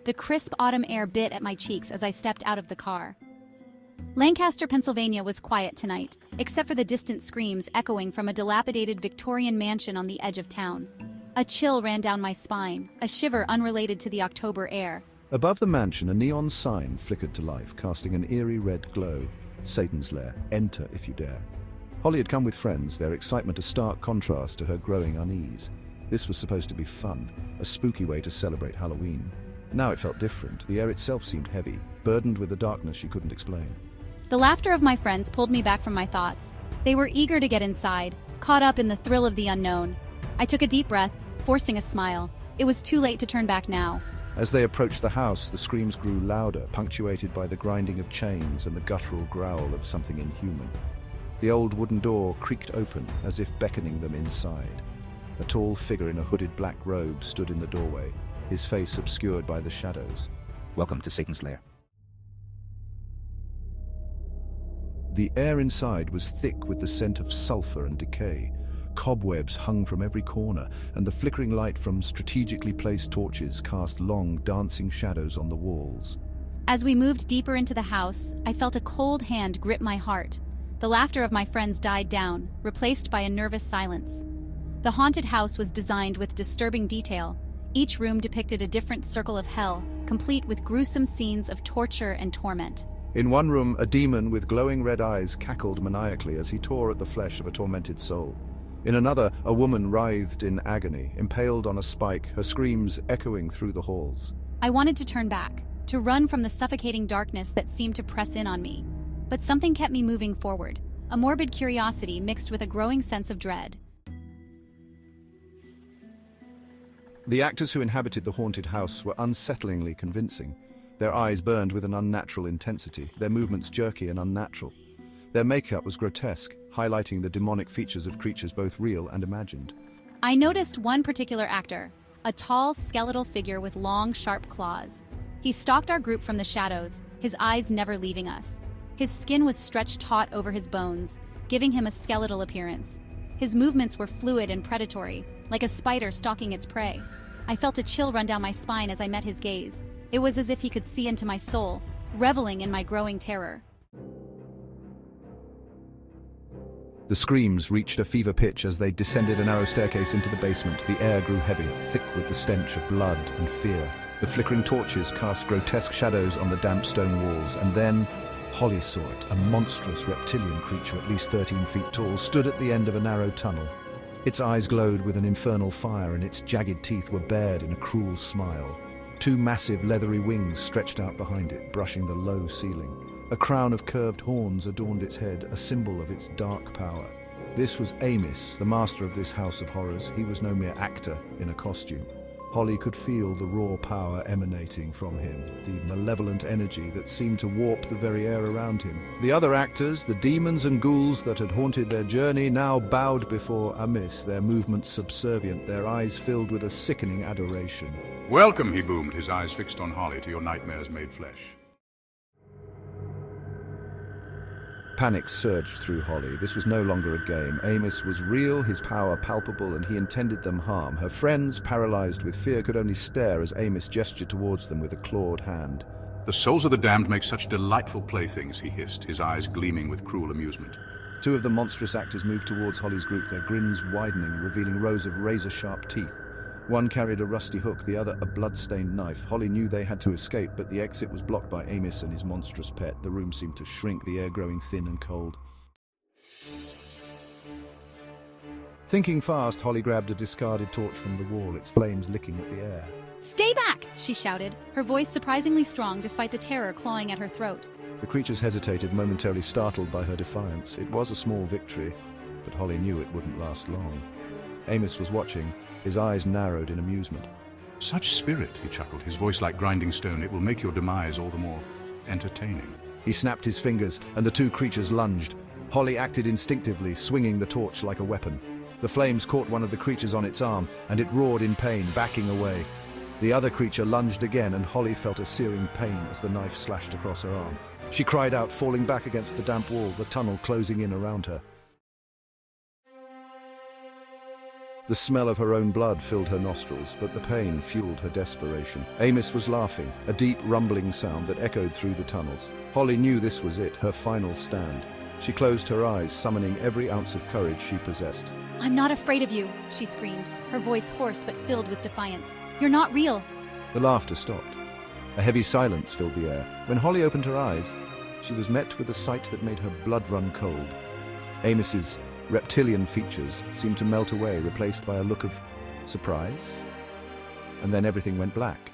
The crisp autumn air bit at my cheeks as I stepped out of the car. Lancaster, Pennsylvania was quiet tonight, except for the distant screams echoing from a dilapidated Victorian mansion on the edge of town. A chill ran down my spine, a shiver unrelated to the October air. Above the mansion, a neon sign flickered to life, casting an eerie red glow. Satan's Lair. Enter if you dare. Holly had come with friends, their excitement a stark contrast to her growing unease. This was supposed to be fun, a spooky way to celebrate Halloween. Now it felt different. The air itself seemed heavy, burdened with a darkness she couldn't explain. The laughter of my friends pulled me back from my thoughts. They were eager to get inside, caught up in the thrill of the unknown. I took a deep breath, forcing a smile. It was too late to turn back now. As they approached the house, the screams grew louder, punctuated by the grinding of chains and the guttural growl of something inhuman. The old wooden door creaked open, as if beckoning them inside. A tall figure in a hooded black robe stood in the doorway, his face obscured by the shadows. Welcome to Satan's Lair. The air inside was thick with the scent of sulfur and decay. Cobwebs hung from every corner, and the flickering light from strategically placed torches cast long, dancing shadows on the walls. As we moved deeper into the house, I felt a cold hand grip my heart. The laughter of my friends died down, replaced by a nervous silence. The haunted house was designed with disturbing detail. Each room depicted a different circle of hell, complete with gruesome scenes of torture and torment. In one room, a demon with glowing red eyes cackled maniacally as he tore at the flesh of a tormented soul. In another, a woman writhed in agony, impaled on a spike, her screams echoing through the halls. I wanted to turn back, to run from the suffocating darkness that seemed to press in on me. But something kept me moving forward, a morbid curiosity mixed with a growing sense of dread. The actors who inhabited the haunted house were unsettlingly convincing. Their eyes burned with an unnatural intensity, their movements jerky and unnatural. Their makeup was grotesque, highlighting the demonic features of creatures both real and imagined. I noticed one particular actor, a tall, skeletal figure with long, sharp claws. He stalked our group from the shadows, his eyes never leaving us. His skin was stretched taut over his bones, giving him a skeletal appearance. His movements were fluid and predatory, like a spider stalking its prey. I felt a chill run down my spine as I met his gaze. It was as if he could see into my soul, reveling in my growing terror. The screams reached a fever pitch as they descended a narrow staircase into the basement. The air grew heavy, thick with the stench of blood and fear. The flickering torches cast grotesque shadows on the damp stone walls, and then Holly saw it. A monstrous reptilian creature, at least 13 feet tall, stood at the end of a narrow tunnel. Its eyes glowed with an infernal fire, and its jagged teeth were bared in a cruel smile. Two massive leathery wings stretched out behind it, brushing the low ceiling. A crown of curved horns adorned its head, a symbol of its dark power. This was Amos, the master of this house of horrors. He was no mere actor in a costume. Holly could feel the raw power emanating from him, the malevolent energy that seemed to warp the very air around him. The other actors, the demons and ghouls that had haunted their journey, now bowed before Amos, their movements subservient, their eyes filled with a sickening adoration. "Welcome," he boomed, his eyes fixed on Holly, "to your nightmares made flesh." Panic surged through Holly. This was no longer a game. Amos was real, his power palpable, and he intended them harm. Her friends, paralyzed with fear, could only stare as Amos gestured towards them with a clawed hand. "The souls of the damned make such delightful playthings," he hissed, his eyes gleaming with cruel amusement. Two of the monstrous actors moved towards Holly's group, their grins widening, revealing rows of razor-sharp teeth. One carried a rusty hook, the other a blood-stained knife. Holly knew they had to escape, but the exit was blocked by Amos and his monstrous pet. The room seemed to shrink, the air growing thin and cold. Thinking fast, Holly grabbed a discarded torch from the wall, its flames licking at the air. "Stay back!" she shouted, her voice surprisingly strong despite the terror clawing at her throat. The creatures hesitated, momentarily startled by her defiance. It was a small victory, but Holly knew it wouldn't last long. Amos was watching, his eyes narrowed in amusement. "Such spirit," he chuckled, his voice like grinding stone. "It will make your demise all the more entertaining." He snapped his fingers, and the two creatures lunged. Holly acted instinctively, swinging the torch like a weapon. The flames caught one of the creatures on its arm, and it roared in pain, backing away. The other creature lunged again, and Holly felt a searing pain as the knife slashed across her arm. She cried out, falling back against the damp wall, the tunnel closing in around her. The smell of her own blood filled her nostrils, but the pain fueled her desperation. Amos was laughing, a deep rumbling sound that echoed through the tunnels. Holly knew this was it, her final stand. She closed her eyes, summoning every ounce of courage she possessed. "I'm not afraid of you," she screamed, her voice hoarse but filled with defiance. "You're not real." The laughter stopped. A heavy silence filled the air. When Holly opened her eyes, she was met with a sight that made her blood run cold. Amos's reptilian features seemed to melt away, replaced by a look of surprise. And then everything went black.